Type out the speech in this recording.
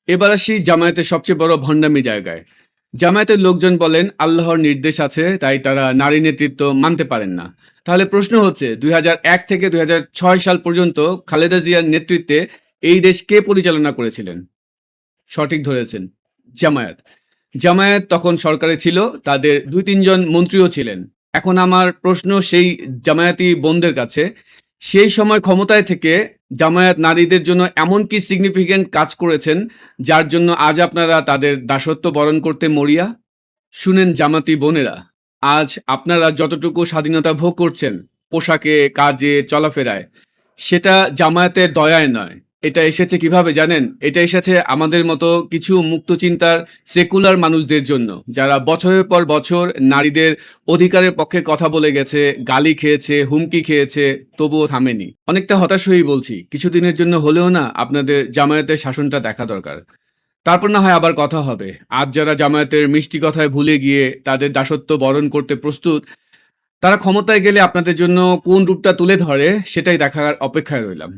এবার আসি জামায়াতের সবচেয়ে বড় ভণ্ডামি জায়গায়। জামায়াতের লোকজন বলেন আল্লাহর নির্দেশ আছে, তাই তারা নারী নেতৃত্ব মানতে পারেন না। তাহলে প্রশ্ন হচ্ছে ২০০১ থেকে ২০০৬ সাল পর্যন্ত খালেদা জিয়ার নেতৃত্বে এই দেশ কে পরিচালনা করেছিলেন? সঠিক ধরেছেন, জামায়াত। জামায়াত তখন সরকারে ছিল, তাদের ২-৩ জন মন্ত্রীও ছিলেন। এখন আমার প্রশ্ন সেই জামায়াতি বোনদের কাছে, সেই সময় ক্ষমতায় থেকে জামায়াত নারীদের জন্য এমন কি সিগনিফিক্যান্ট কাজ করেছেন, যার জন্য আজ আপনারা তাদের দাসত্ব বরণ করতে মরিয়া? শুনেন জামাতি বোনেরা, আজ আপনারা যতটুকু স্বাধীনতা ভোগ করছেন, পোশাকে, কাজে, চলাফেরায়, সেটা জামায়াতের দয়ায় নয়। এটা এসেছে কিভাবে জানেন? এটা এসেছে আমাদের মতো কিছু মুক্তচিন্তার সেকুলার মানুষদের জন্য, যারা বছরের পর বছর নারীদের অধিকারের পক্ষে কথা বলে গেছে, গালি খেয়েছে, হুমকি খেয়েছে, তবুও থামেনি। অনেকটা হতাশ হয়েই বলছি, কিছুদিনের জন্য হলেও না আপনাদের জামায়াতের শাসনটা দেখা দরকার। তারপর না হয় আবার কথা হবে। আজ যারা জামায়াতের মিষ্টি কথায় ভুলে গিয়ে তাদের দাসত্ব বরণ করতে প্রস্তুত, তারা ক্ষমতায় গেলে আপনাদের জন্য কোন রূপটা তুলে ধরে সেটাই দেখার অপেক্ষায় রইলাম।